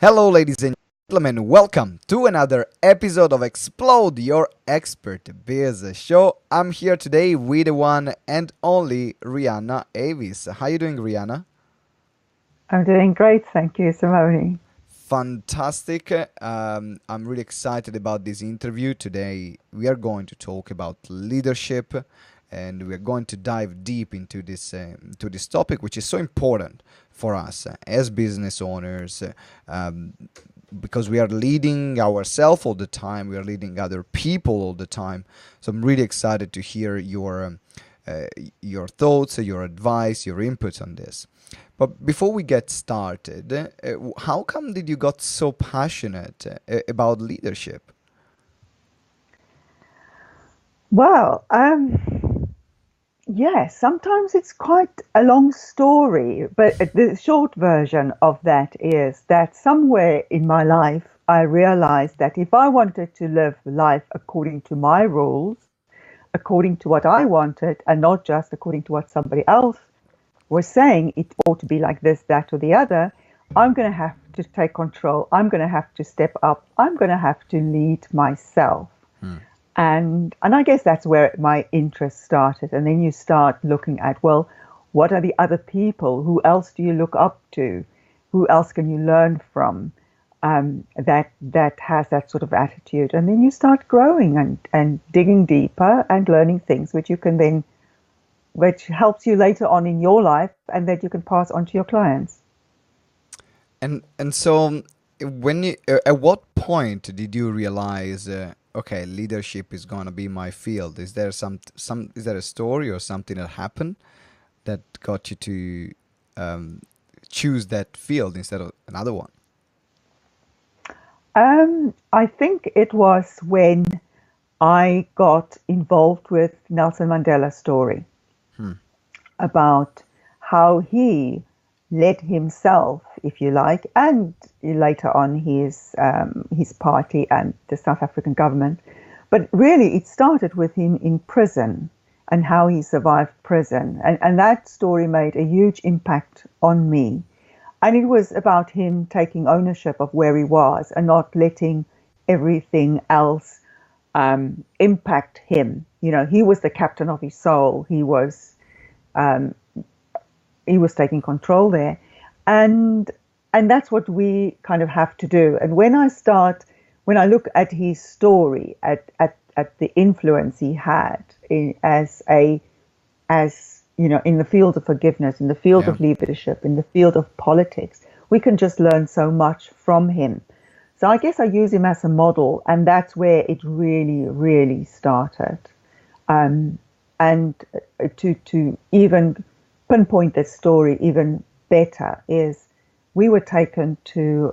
Hello, ladies and gentlemen. Welcome to another episode of Explode Your Expert Biz Show. I'm here today with the one and only Riana Avis. How you doing, Riana? I'm doing great, thank you, Simone. Fantastic. I'm really excited about this interview. Today, we are going to talk about leadership and we are going to dive deep into this topic, which is so important for us as business owners because we are leading ourselves all the time, we are leading other people all the time. So I'm really excited to hear your thoughts, your advice, your inputs on this. But before we get started, how come did you got so passionate about leadership? Well, yes, sometimes it's quite a long story, but the short version of that is that somewhere in my life, I realized that if I wanted to live life according to my rules, according to what I wanted, and not just according to what somebody else was saying it ought to be like this, that, or the other, I'm going to have to take control. I'm going to have to step up. I'm going to have to lead myself. And I guess that's where my interest started. And then you start looking at, well, what are the other people? Who else do you look up to? Who else can you learn from that has that sort of attitude? And then you start growing and digging deeper and learning things which you can then, which helps you later on in your life and that you can pass on to your clients. And so when you at what point did you realize okay, leadership is going to be my field? Is there some is there a story or something that happened that got you to choose that field instead of another one? I think it was when I got involved with Nelson Mandela's story about how he led himself, if you like, and later on his party and the South African government. But really, it started with him in prison and how he survived prison. And that story made a huge impact on me. And it was about him taking ownership of where he was and not letting everything else impact him. You know, he was the captain of his soul. Um, he was taking control there, and that's what we kind of have to do. And when I look at his story, at the influence he had as you know, in the field of forgiveness, in the field Yeah. of leadership, in the field of politics, we can just learn so much from him. So I guess I use him as a model, and that's where it really, really started. And to even pinpoint that story even better is we were taken to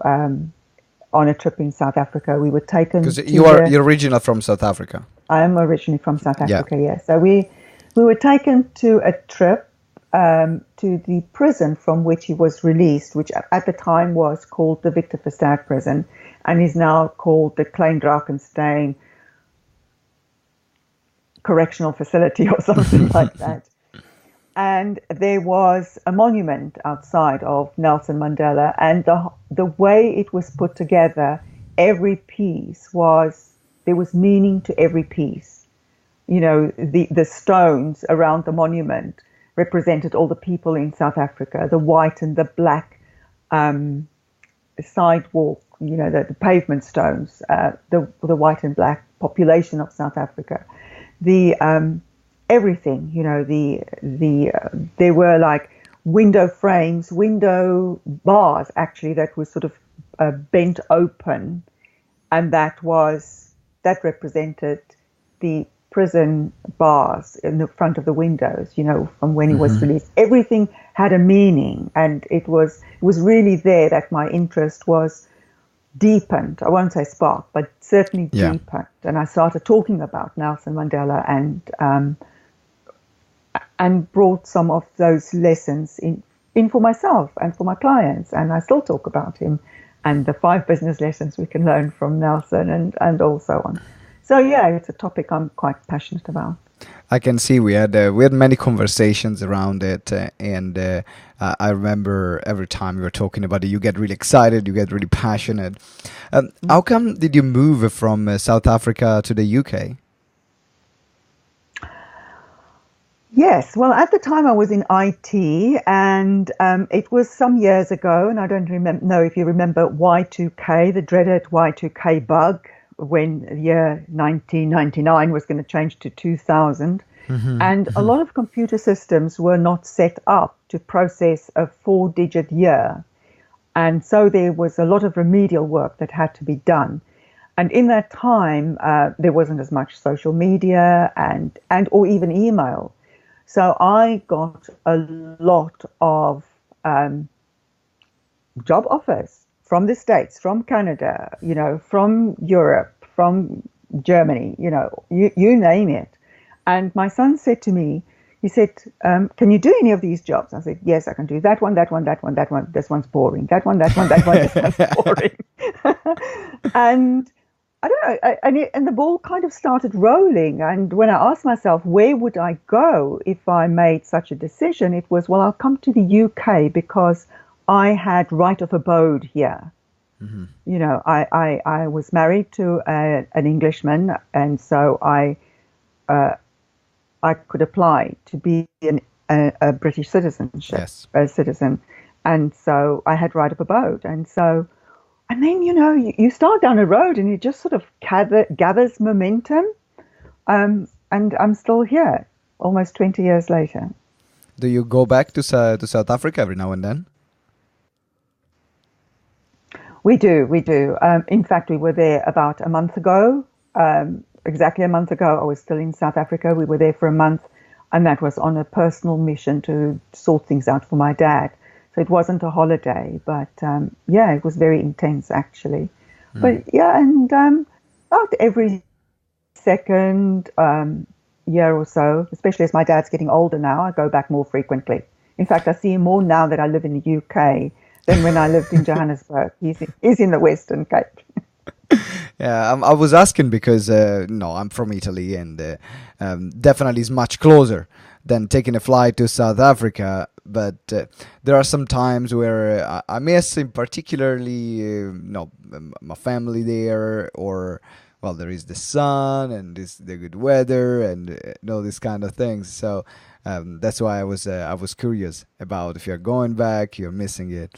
on a trip in South Africa. We were taken Because to the you're original from South Africa. I am originally from South Yeah. Africa, yes. So we were taken to a trip to the prison from which he was released, which at the time was called the Victor Verster prison and is now called the Klein Drakenstein Correctional Facility or something like that. And there was a monument outside of Nelson Mandela, and the way it was put together, every piece was there was meaning to every piece. You know, the stones around the monument represented all the people in South Africa, the white and the black sidewalk, you know, the pavement stones, the white and black population of South Africa, the everything, you know, there were like window frames, window bars actually that was sort of bent open, and that represented the prison bars in the front of the windows, you know, from when he was released. Everything had a meaning, and it was really there that my interest was deepened. I won't say sparked, but certainly Yeah. deepened. And I started talking about Nelson Mandela and brought some of those lessons in for myself and for my clients. And I still talk about him and the 5 business lessons we can learn from Nelson and also on. So yeah, it's a topic I'm quite passionate about. I can see we had many conversations around it, and I remember every time we were talking about it, you get really excited, you get really passionate. How come did you move from South Africa to the UK? Yes, well, at the time I was in IT, and it was some years ago, and I don't know if you remember Y2K, the dreaded Y2K bug, when the year 1999 was going to change to 2000. And a lot of computer systems were not set up to process a 4-digit year. And so there was a lot of remedial work that had to be done. And in that time, there wasn't as much social media and or even email. So I got a lot of job offers from the States, from Canada, from Europe, from Germany, you name it. And my son said to me, he said, can you do any of these jobs? I said, yes, I can do that one, that one, that one, that one. This one's boring. That one, that one, that one, this one's boring. And I don't know, and the ball kind of started rolling. And when I asked myself, where would I go if I made such a decision? It was, well, I'll come to the UK because I had right of abode here. I was married to an Englishman, and so I could apply to be a British citizenship, Yes. a citizen. And so I had right of abode. And then, you start down a road and it just sort of gathers momentum. And I'm still here almost 20 years later. Do you go back to South Africa every now and then? We do. In fact, we were there about a month ago. Exactly a month ago, I was still in South Africa. We were there for a month, and that was on a personal mission to sort things out for my dad. So it wasn't a holiday, but yeah, it was very intense actually. But yeah, and about every second year or so, especially as my dad's getting older now, I go back more frequently. In fact, I see him more now that I live in the UK than when I lived in Johannesburg. He's in the Western Cape. Yeah, I was asking because no, I'm from Italy, and definitely is much closer than taking a flight to South Africa. But there are some times where I miss, in particularly, my family there, or well, there is the sun and the good weather and all these kind of things. So that's why I was curious about if you're going back, you're missing it.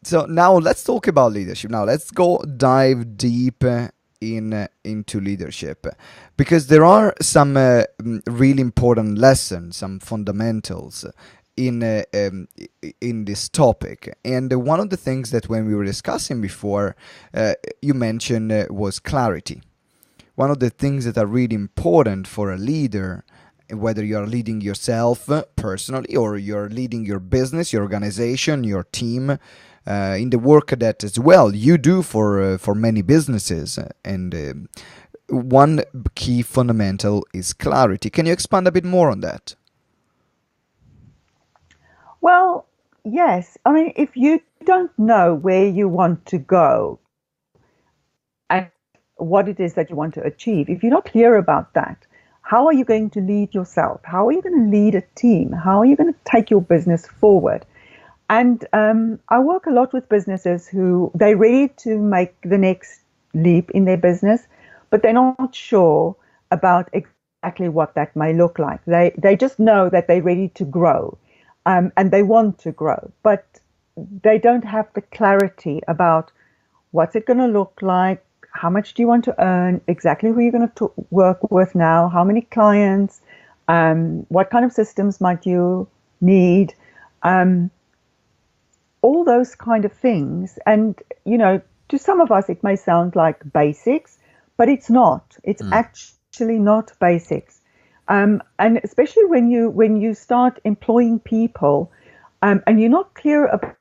So now let's talk about leadership. Now let's go dive deep into leadership, because there are some really important lessons, some fundamentals in this topic. And one of the things that when we were discussing before, you mentioned was clarity. One of the things that are really important for a leader, whether you're leading yourself personally or you're leading your business, your organization, your team, in the work that as well you do for many businesses. And one key fundamental is clarity. Can you expand a bit more on that? Well, yes. I mean, if you don't know where you want to go and what it is that you want to achieve, if you're not clear about that, how are you going to lead yourself? How are you going to lead a team? How are you going to take your business forward? And I work a lot with businesses who they're ready to make the next leap in their business, but they're not sure about exactly what that may look like. They just know that they're ready to grow, and they want to grow, but they don't have the clarity about what's it going to look like, how much do you want to earn, exactly who you're going to work with now, how many clients, what kind of systems might you need, all those kind of things. And, to some of us, it may sound like basics, but it's not. It's actually not basics. And especially when you start employing people, and you're not clear about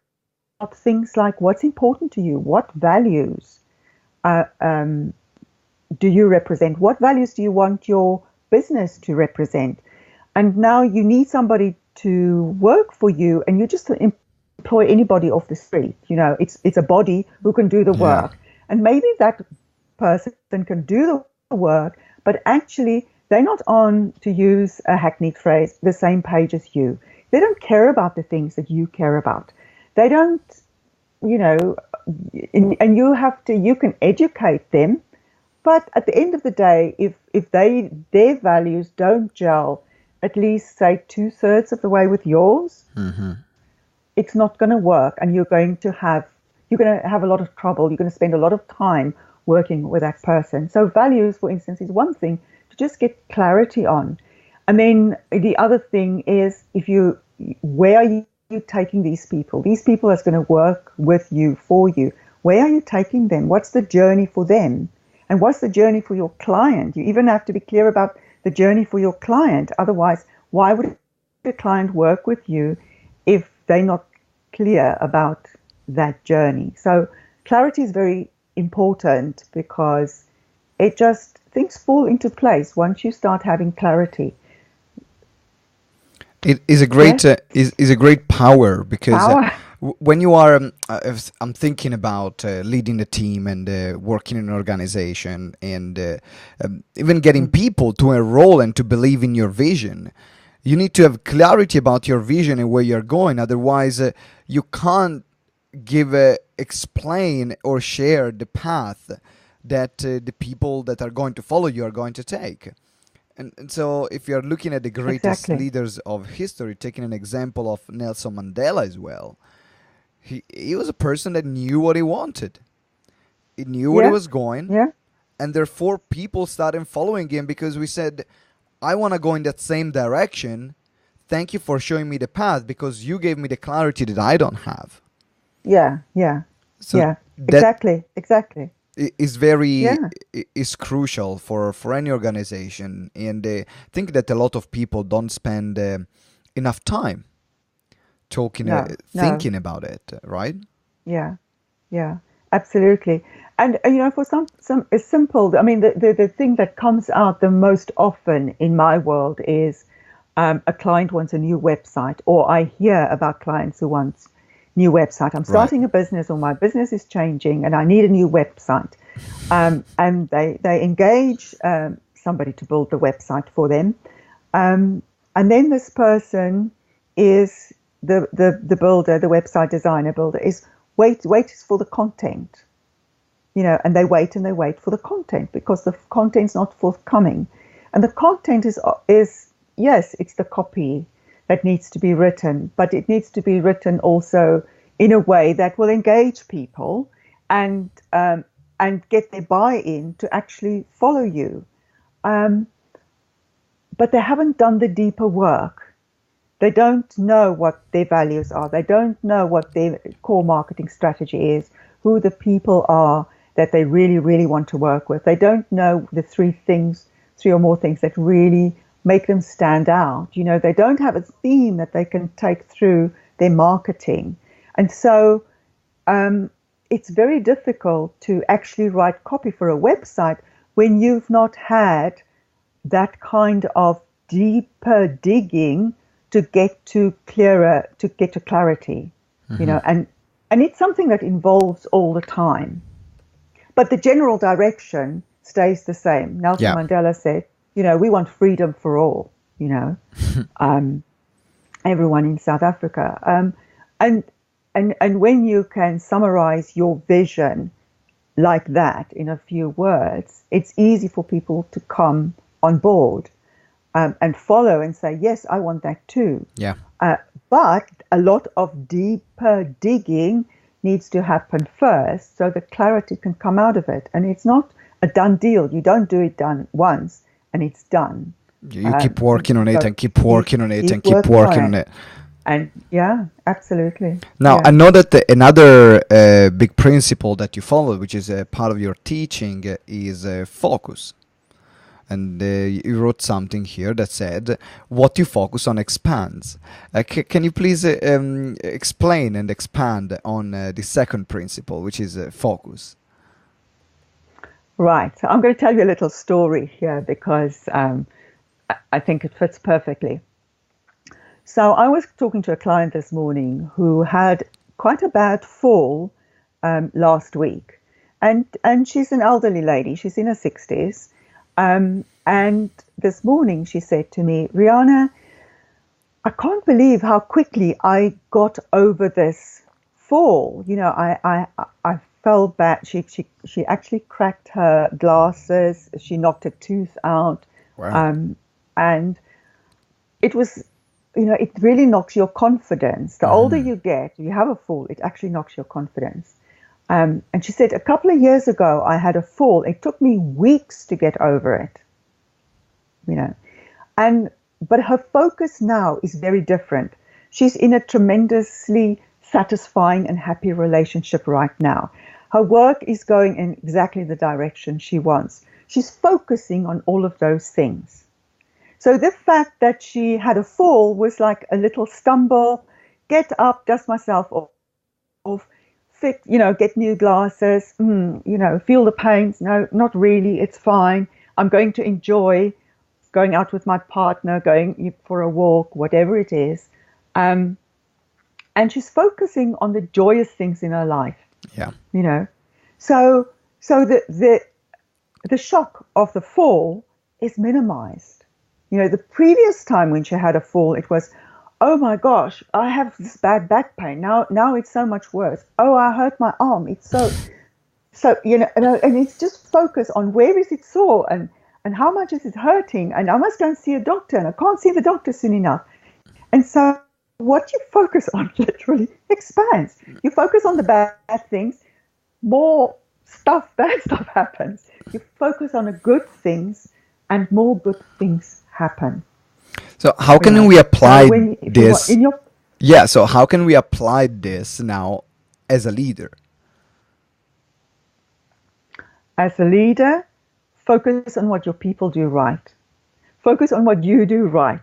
things like what's important to you, what values do you represent, what values do you want your business to represent, and now you need somebody to work for you, and you just employ anybody off the street. It's a body who can do the work, and maybe that person can do the work, but actually they're not on, to use a hackneyed phrase, the same page as you. They don't care about the things that you care about. They don't, you know, and you can educate them, but at the end of the day, if their values don't gel at least, say, 2/3 of the way with yours, it's not going to work, and you're going to have a lot of trouble. You're going to spend a lot of time working with that person. So values, for instance, is one thing to just get clarity on. And then the other thing is, where are you taking these people? These people are going to work with you, for you. Where are you taking them? What's the journey for them? And what's the journey for your client? You even have to be clear about the journey for your client. Otherwise, why would the client work with you if they're not clear about that journey? So clarity is very important, because things fall into place once you start having clarity. It is a great is a great power, because when you are I'm thinking about leading a team and working in an organization, and even getting people to enroll and to believe in your vision. You need to have clarity about your vision and where you're going. Otherwise, you can't explain or share the path that the people that are going to follow you are going to take. And so if you're looking at the greatest leaders of history, taking an example of Nelson Mandela as well, he was a person that knew what he wanted. He knew where he was going. Yeah. And therefore people started following him, because we said, I want to go in that same direction. Thank you for showing me the path, because you gave me the clarity that I don't have. Yeah. So exactly. Is is crucial for any organization, and I think that a lot of people don't spend enough time thinking about it, right? Yeah, absolutely. And for some it's simple. I mean, the thing that comes out the most often in my world is a client wants a new website, or I hear about clients who want new website. I'm starting a business, or my business is changing, and I need a new website. And they engage somebody to build the website for them. And then this person is the builder, the website designer builder, is wait for the content. And they wait for the content, because the content's not forthcoming. And the content is yes, it's the copy that needs to be written, but it needs to be written also in a way that will engage people and get their buy-in to actually follow you. But they haven't done the deeper work. They don't know what their values are. They don't know what their core marketing strategy is, who the people are that they really, really want to work with. They don't know the three or more things that really make them stand out. They don't have a theme that they can take through their marketing. And so it's very difficult to actually write copy for a website when you've not had that kind of deeper digging to get to clarity, and it's something that evolves all the time. But the general direction stays the same. Nelson Mandela said, we want freedom for all, everyone in South Africa. And when you can summarize your vision like that in a few words, it's easy for people to come on board and follow and say, yes, I want that too. Yeah. But a lot of deeper digging needs to happen first, so the clarity can come out of it. And it's not a done deal. You don't do it once and it's done. You keep working on it and keep working on it and keep working on it. And yeah, absolutely. Now, I know that another big principle that you follow, which is a part of your teaching, is focus. And you wrote something here that said, what you focus on expands. Can you please explain and expand on the second principle, which is focus? Right. So I'm going to tell you a little story here, because I think it fits perfectly. So I was talking to a client this morning who had quite a bad fall last week. And she's an elderly lady. She's in her 60s. And And this morning she said to me, Riana, I can't believe how quickly I got over this fall. I fell back. She actually cracked her glasses. She knocked a tooth out. Wow. And it was, it really knocks your confidence. The older you get, you have a fall, it actually knocks your confidence. And she said, a couple of years ago, I had a fall. It took me weeks to get over it, but her focus now is very different. She's in a tremendously satisfying and happy relationship right now. Her work is going in exactly the direction she wants. She's focusing on all of those things. So the fact that she had a fall was like a little stumble, get up, dust myself off, get new glasses, feel the pains. No, not really. It's fine. I'm going to enjoy going out with my partner, going for a walk, whatever it is. And she's focusing on the joyous things in her life. Yeah. So the shock of the fall is minimized. The previous time when she had a fall, it was, oh my gosh, I have this bad back pain. Now it's so much worse. Oh, I hurt my arm. It's so and it's just focus on where is it sore and how much is it hurting, and I must go and see a doctor, and I can't see the doctor soon enough. And so what you focus on literally expands. You focus on the bad things, more bad stuff happens. You focus on the good things, and more good things happen. So how can we apply this? So how can we apply this now as a leader? As a leader, focus on what your people do right. Focus on what you do right.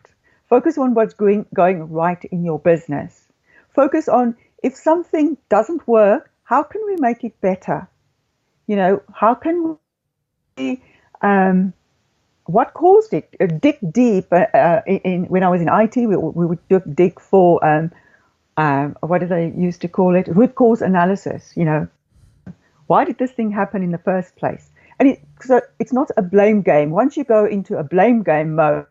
Focus on what's going right in your business. Focus on, if something doesn't work, how can we make it better? How can we, what caused it? Dig deep. When I was in IT, we would dig for, what do they used to call it? Root cause analysis. Why did this thing happen in the first place? And so it's not a blame game. Once you go into a blame game mode,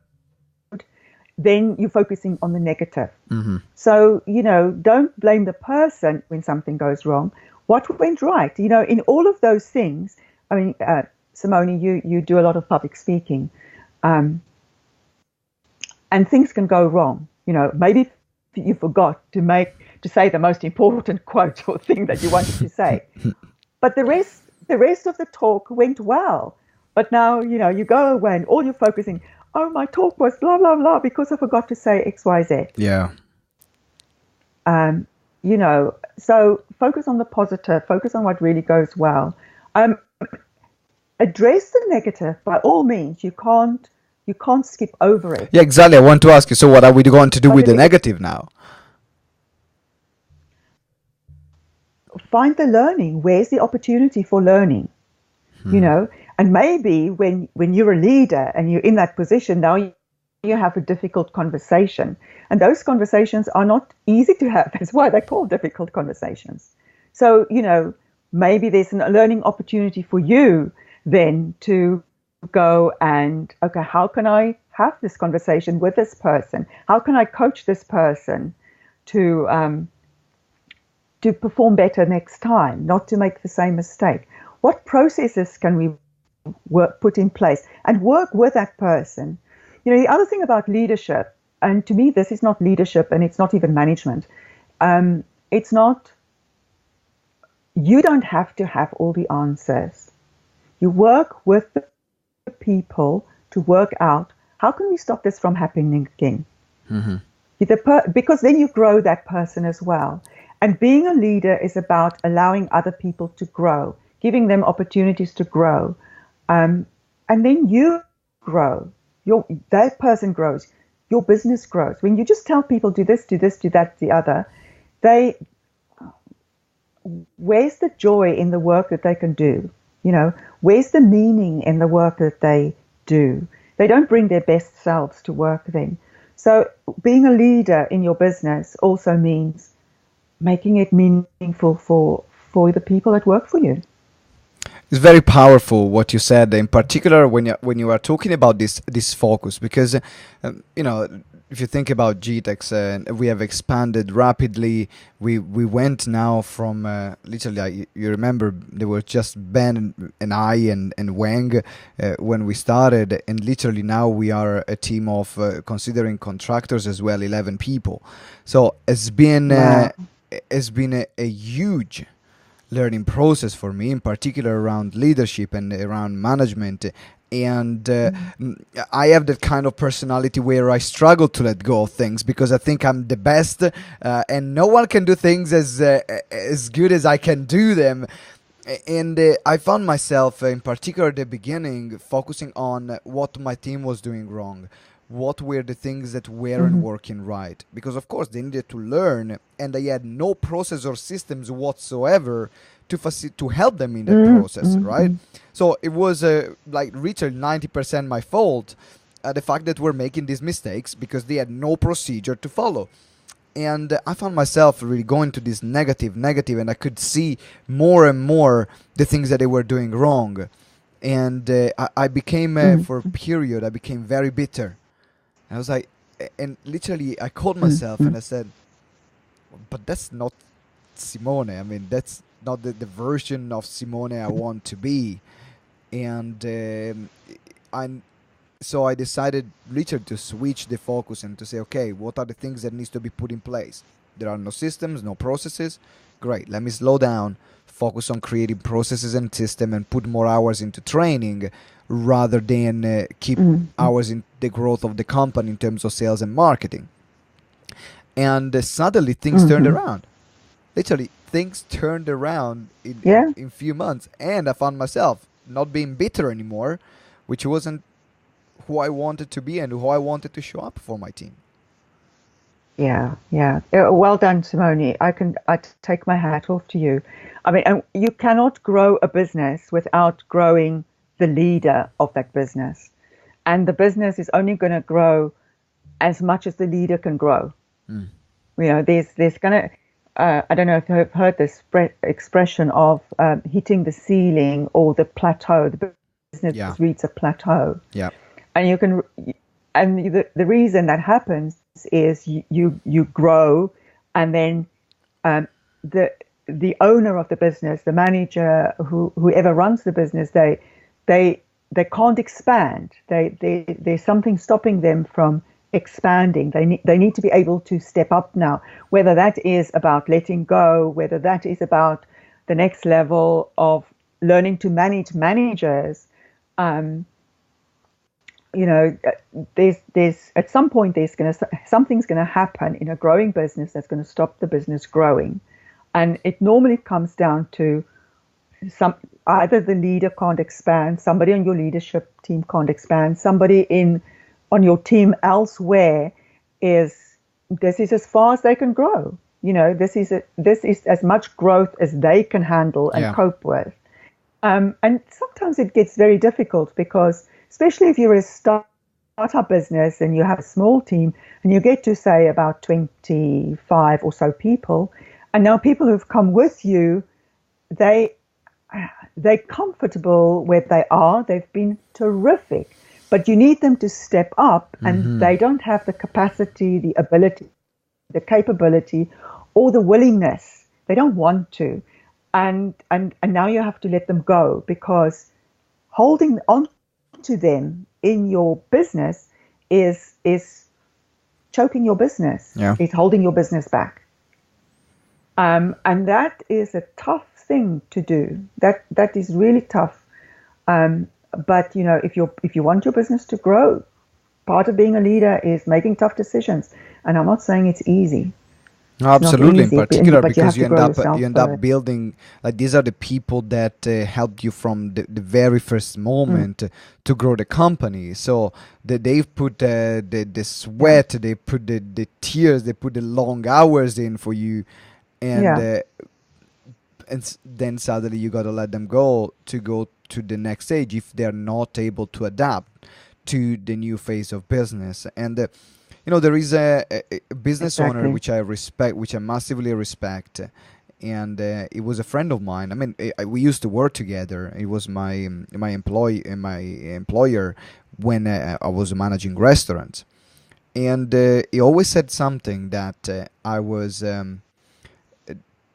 then you're focusing on the negative. Mm-hmm. So, don't blame the person when something goes wrong. What went right? In all of those things, I mean, Simone, you do a lot of public speaking, and things can go wrong. Maybe you forgot to say the most important quote or thing that you wanted to say. But the rest of the talk went well. But now, you go away and all you're focusing, oh, my talk was blah, blah, blah, because I forgot to say X, Y, Z. Yeah. So focus on the positive, focus on what really goes well. Address the negative by all means. You can't skip over it. Yeah, exactly. I want to ask you, so what are we going to do with the negative now? Find the learning. Where's the opportunity for learning? And maybe when you're a leader and you're in that position, now you have a difficult conversation. And those conversations are not easy to have. That's why they're called difficult conversations. So, maybe there's a learning opportunity for you then to go and, okay, how can I have this conversation with this person? How can I coach this person to perform better next time, not to make the same mistake? What processes can we put in place and work with that person? The other thing about leadership, and to me this is not leadership and it's not even management, it's not, you don't have to have all the answers. You work with the people to work out, how can we stop this from happening again? Mm-hmm. Because then you grow that person as well. And being a leader is about allowing other people to grow, giving them opportunities to grow. And then you grow. That person grows. Your business grows. When you just tell people, do this, do that, the other, where's the joy in the work that they can do? Where's the meaning in the work that they do? They don't bring their best selves to work then. So being a leader in your business also means making it meaningful for the people that work for you. It's very powerful what you said, in particular when you are talking about this focus, because you know, if you think about GTeX, we have expanded rapidly. We went now from literally, you remember there were just Ben and I and Wang when we started, and literally now we are a team of considering contractors as well, 11 people. So Wow. it's been a huge learning process for me, in particular around leadership and around management. And Mm. I have that kind of personality where I struggle to let go of things because I think I'm the best, and no one can do things as good as I can do them. And I found myself, in particular at the beginning, focusing on what my team was doing wrong, what were the things that weren't Mhm. working right, because of course they needed to learn, and they had no process or systems whatsoever to help them in that Mm, process, mm, right? mm. So it was like literally 90% my fault, the fact that we're making these mistakes because they had no procedure to follow. And I found myself really going to this negative, and I could see more and more the things that they were doing wrong. And I became, Mm, for a period, I became very bitter. I was like, and literally, I called mm, myself and mm. I said, but that's not Simone. I mean, that's not the version of Simone I want to be. And I so I decided literally to switch the focus and to say, okay, what are the things that needs to be put in place? There are no systems, no processes. Great. Let me slow down, focus on creating processes and system, and put more hours into training rather than keep Mm, mm. hours in the growth of the company in terms of sales and marketing. And suddenly things turned Mhm. around. Literally, things turned around Yeah, in few months, and I found myself not being bitter anymore, which wasn't who I wanted to be and who I wanted to show up for my team. yeah, yeah. Well done, Simone. I take my hat off to you. I mean, and you cannot grow a business without growing the leader of that business. And the business is only going to grow as much as the leader can grow. Mm. You know, there's gonna I don't know if you've heard this expression of hitting the ceiling or the plateau. The business Yeah, reaches a plateau, yeah, and you can, and the reason that happens is you grow, and then um, the the owner of the business, the manager, whoever runs the business, they they can't expand. There's something stopping them from expanding. They need to be able to step up now, whether that is about letting go, whether that is about the next level of learning to manage managers. Um, you know, there's at some point there's going to something's going to happen in a growing business that's going to stop the business growing, and it normally comes down to some either the leader can't expand, somebody on your leadership team can't expand, somebody in on your team elsewhere is this is as far as they can grow. You know, this is as much growth as they can handle and yeah, cope with. And sometimes it gets very difficult because, especially if you're a startup business and you have a small team and you get to say about 25 or so people, and now people who've come with you, they they're comfortable where they are. They've been terrific, but you need them to step up, and mm-hmm. they don't have the capacity, the ability, the capability, or the willingness. They don't want to, and now you have to let them go because holding on to them in your business is choking your business. Yeah, Is holding your business back. And that is a tough thing to do. That is really tough. Um, but you know, if you want your business to grow, part of being a leader is making tough decisions. And I'm not saying it's easy. It's not absolutely. In easy, particular, but you because have to grow you yourself end up first. building, like, these are the people that helped you from the very first Mm, moment to grow the company. So they've put the yeah, sweat, they put the tears, they put the long hours in for you, and yeah, then suddenly you gotta let them go to the next stage if they're not able to adapt to the new phase of business. And there is a business owner exactly. which I respect, which I massively respect, and it was a friend of mine. I mean, we used to work together. It was my employer when I was managing restaurants, and he always said something that I was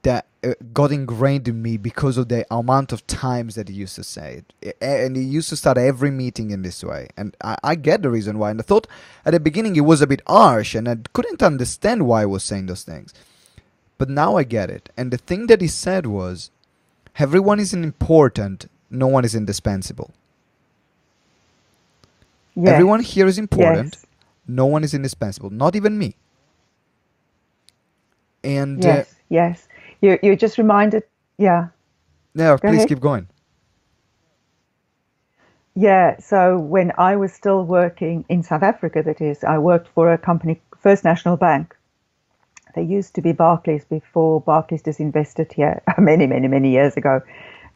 that got ingrained in me because of the amount of times that he used to say it. And he used to start every meeting in this way. And I get the reason why. And I thought at the beginning it was a bit harsh and I couldn't understand why he was saying those things. But now I get it. And the thing that he said was, everyone is important, no one is indispensable. Yes. Everyone here is important, Yes. no one is indispensable, not even me. And Yes. Yes. You just reminded. Yeah. no, Go please ahead. keep going. Yeah. So when I was still working in South Africa, that is, I worked for a company, First National Bank. They used to be Barclays before Barclays disinvested here many, many, many years ago.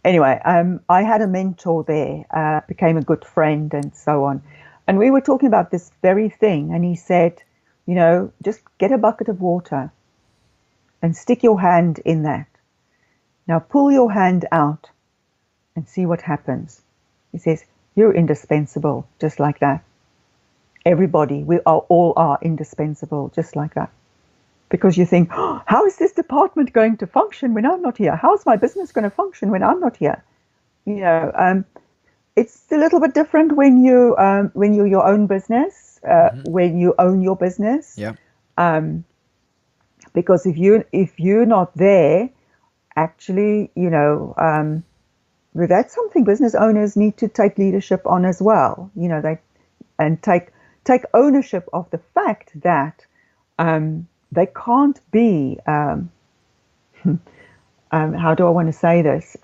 Anyway, I had a mentor there, became a good friend and so on. And we were talking about this very thing. And he said, just get a bucket of water and stick your hand in that. Now pull your hand out and see what happens. He says, you're indispensable, just like that. Everybody, we are all are indispensable, just like that. Because you think, oh, how is this department going to function when I'm not here? How's my business going to function when I'm not here? It's a little bit different when you're your own business, Hmm. when you own your business. Yeah. Because if you're not there, actually, that's something business owners need to take leadership on as well. And take ownership of the fact that they can't be. How do I want to say this?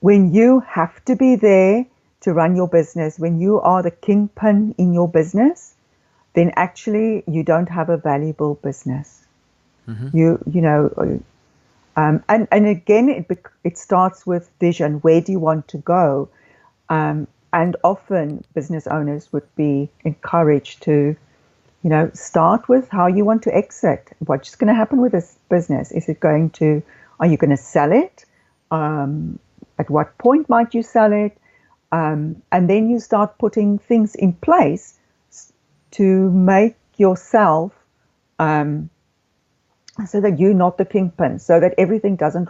When you have to be there to run your business, when you are the kingpin in your business, then actually you don't have a valuable business. Hmm. And again, it starts with vision. Where do you want to go? And often business owners would be encouraged to, start with how you want to exit. What's going to happen with this business? Are you going to sell it? At what point might you sell it? And then you start putting things in place to make yourself so that you're not the kingpin, so that everything doesn't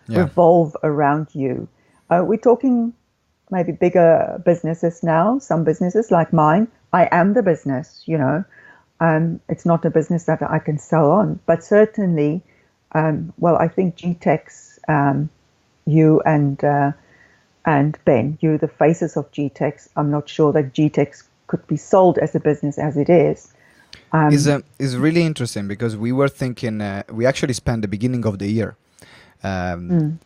Yeah. revolve around you. We're talking maybe bigger businesses now, some businesses like mine. I am the business. It's not a business that I can sell on, but certainly, I think GTeX, you and Ben, you're the faces of GTeX. I'm not sure that GTeX could be sold as a business as it is. Is really interesting because we were thinking we actually spent the beginning of the year Mm,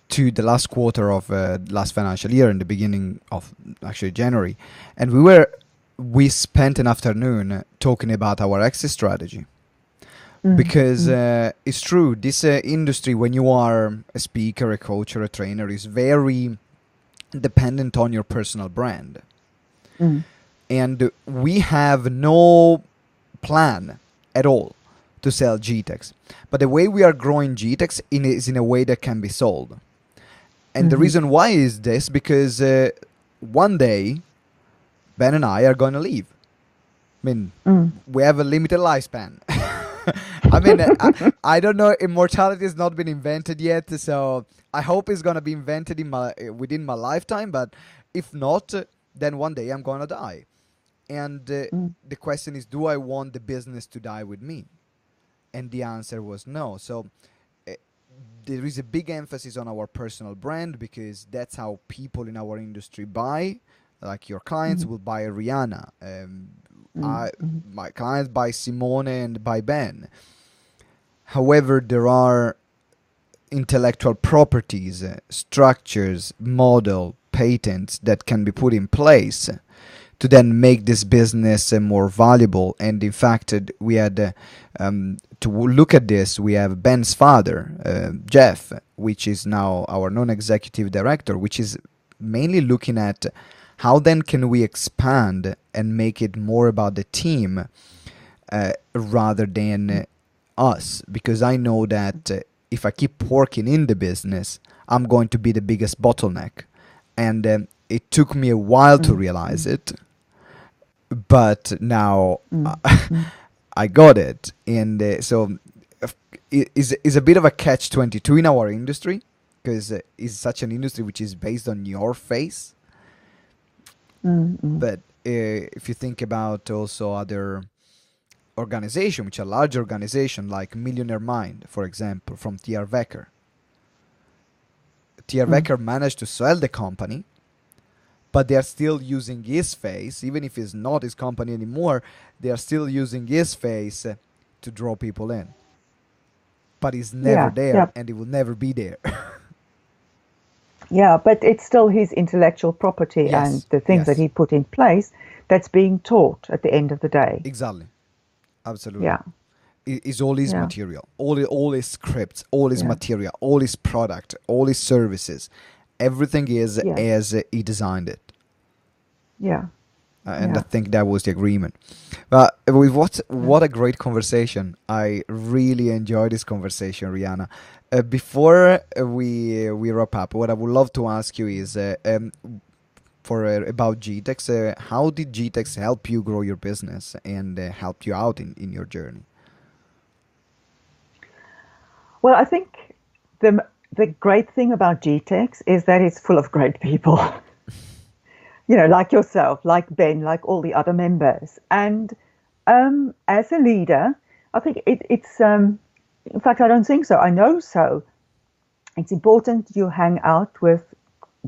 to the last quarter of last financial year in the beginning of actually January, and we spent an afternoon talking about our exit strategy mm, because mm, it's true, this industry, when you are a speaker, a coach, or a trainer, is very dependent on your personal brand, mm, and we have no plan at all to sell GTeX. But the way we are growing GTeX is in a way that can be sold. And the mhm, reason why is this because one day Ben and I are going to leave. I mean, mm. we have a limited lifespan. I mean, I don't know. Immortality has not been invented yet, so I hope it's gonna be invented within my lifetime. But if not, then one day I'm gonna die. And Mm, the question is, do I want the business to die with me? And the answer was no. So uh, there is a big emphasis on our personal brand because that's how people in our industry buy. Like your clients mm, will buy Rihanna. mm, mm, My clients buy Simone and buy Ben. However, there are intellectual properties, structures, model, patents that can be put in place to then make this business more valuable. And in fact, we had to look at this. We have Ben's father, Jeff, which is now our non-executive director, which is mainly looking at how then can we expand and make it more about the team rather than us, because I know that if I keep working in the business, I'm going to be the biggest bottleneck. And it took me a while to mm, realize mm, it, but now mm, mm. I got it. And so it is a bit of a catch-22 in our industry, because it's such an industry which is based on your face. Mm, mm, But if you think about also other organization, which are large organization like Millionaire Mind, for example, from T.R. Wecker. T.R. mm. Wecker managed to sell the company, but they are still using his face, even if it's not his company anymore. They are still using his face to draw people in, but he's never Yeah, there, yeah, and he will never be there. yeah. But it's still his intellectual property and Yes, the things that yes, he put in place that's being taught at the end of the day. exactly, absolutely. Yeah, Is all his yeah, material, all his scripts, all his yeah, material, all his product, all his services. Everything is yes, as he designed it. yeah, And I yeah. think that was the agreement. But with what a great conversation! I really enjoyed this conversation, Rihanna. Before we wrap up, what I would love to ask you is for about GTeX. How did GTeX help you grow your business and help you out in your journey? Well, I think the great thing about GTeX is that it's full of great people. Like yourself, like Ben, like all the other members. And as a leader, I think it's, in fact, I don't think so. I know so. It's important you hang out with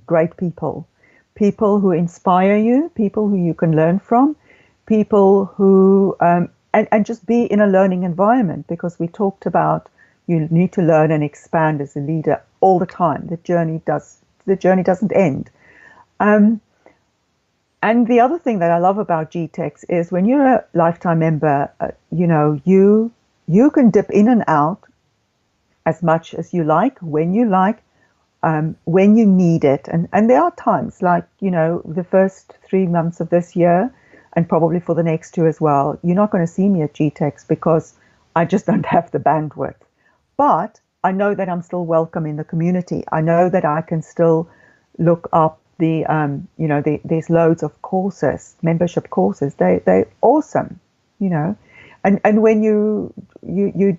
great people, people who inspire you, people who you can learn from, people who, and just be in a learning environment, because we talked about you need to learn and expand as a leader all the time. The journey doesn't end. Um, And the other thing that I love about GTeX is when you're a lifetime member, you can dip in and out as much as you like, when you need it. And there are times like, the first 3 months of this year and probably for the next two as well, you're not going to see me at GTeX because I just don't have the bandwidth. But I know that I'm still welcome in the community. I know that I can still look up there's loads of courses, membership courses. They're awesome, you know. And when you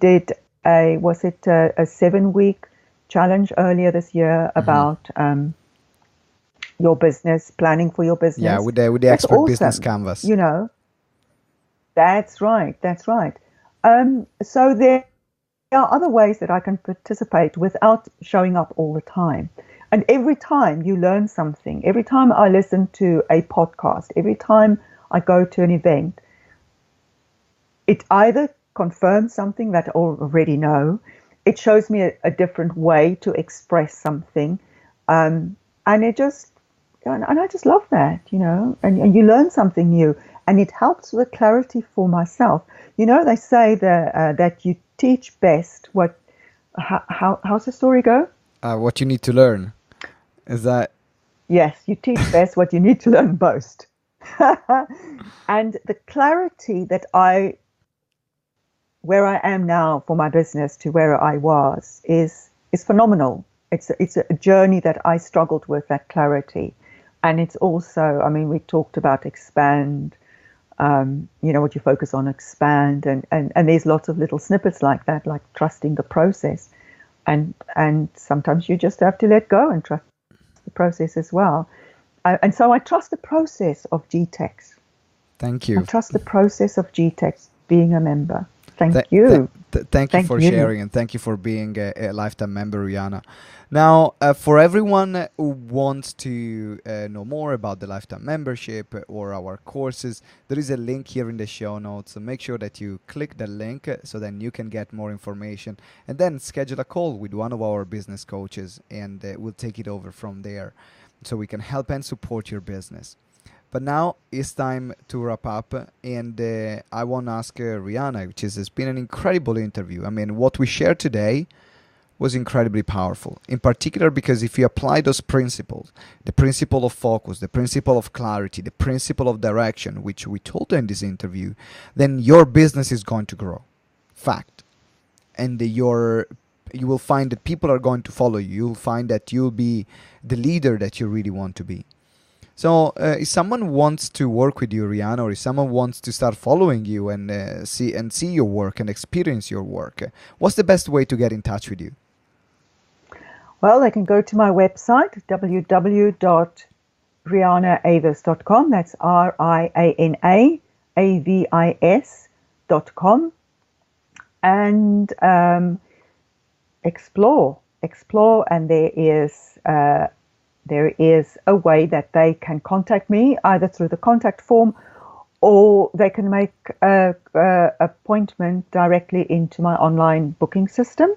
did a 7-week challenge earlier this year Hmm. about your business, planning for your Yeah, business, with the that's expert business awesome. canvas. You know, that's right. That's right. So there are other ways that I can participate without showing up all the time. And every time you learn something, every time I listen to a podcast, every time I go to an event, it either confirms something that I already know, it shows me a different way to express something, and and I just love that, and you learn something new, and it helps with clarity for myself. They say that you teach best what, how's the story go? What you need to learn is that. Yes, you teach best what you need to learn most. And the clarity where I am now for my business to where I was is phenomenal. It's a journey that I struggled with, that clarity. And it's also, I mean, we talked about expand, what you focus on, expand, and there's lots of little snippets like that, like trusting the process. And sometimes you just have to let go and trust the process as well. And so I trust the process of GTeX. Thank I you. trust the process of GTeX, being a member. Thank Th- th- you. Thank you Thank for you. sharing, and thank you for being a lifetime member, Rihanna. Now, for everyone who wants to know more about the lifetime membership or our courses, there is a link here in the show notes. So make sure that you click the link so then you can get more information, and then schedule a call with one of our business coaches, and we'll take it over from there so we can help and support your business. But now it's time to wrap up, and I want to ask Rihanna, which has been an incredible interview. I mean, what we shared today was incredibly powerful, in particular because if you apply those principles, the principle of focus, the principle of clarity, the principle of direction, which we told you in this interview, then your business is going to grow. Fact. and you will find that people are going to follow you. You'll find that you'll be the leader that you really want to be. So, if someone wants to work with you, Riana, or if someone wants to start following you and see your work and experience your work, what's the best way to get in touch with you? Well, they can go to my website, www.rianaavis.com. That's RianaAvis.com, and explore, and there is a way that they can contact me either through the contact form, or they can make a appointment directly into my online booking system.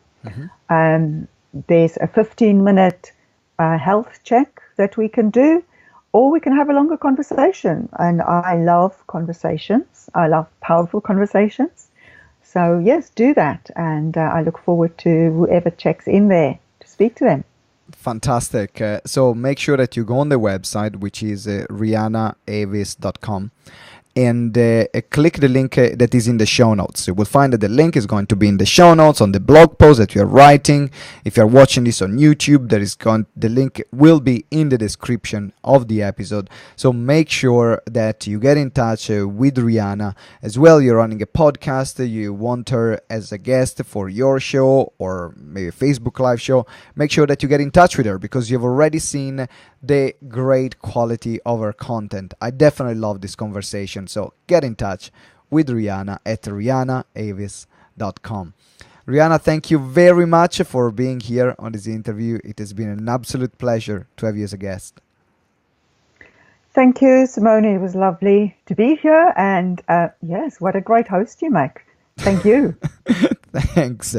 There's a 15-minute health check that we can do, or we can have a longer conversation. And I love conversations. I love powerful conversations. So yes, do that. And I look forward to whoever checks in there to speak to them. Fantastic. So make sure that you go on the website, which is rianaavis.com, and click the link that is in the show notes. You will find that the link is going to be in the show notes on the blog post that you are writing. If you are watching this on YouTube, the link will be in the description of the episode. So make sure that you get in touch with Riana as well. You're running a podcast, you want her as a guest for your show or maybe a Facebook live show. Make sure that you get in touch with her, because you've already seen the great quality of her content. I definitely love this conversation. So get in touch with Riana at rianaavis.com. Riana, thank you very much for being here on this interview. It has been an absolute pleasure to have you as a guest. Thank you, Simone. It was lovely to be here. And yes, what a great host you make. Thank you. Thanks.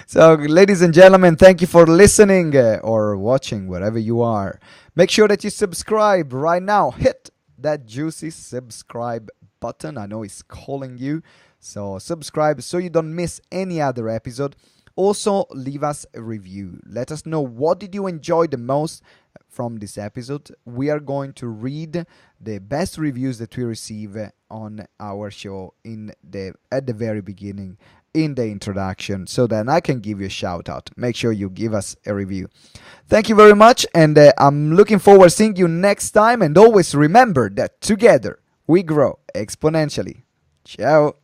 So, ladies and gentlemen, thank you for listening or watching wherever you are. Make sure that you subscribe right now. Hit that juicy subscribe button. I know it's calling you. So subscribe so you don't miss any other episode. Also, leave us a review. Let us know what did you enjoy the most from this episode. We are going to read the best reviews that we receive on our show at the very beginning, in the introduction, so then I can give you a shout out. Make sure you give us a review. Thank you very much, and I'm looking forward to seeing you next time. And always remember that together we grow exponentially. Ciao.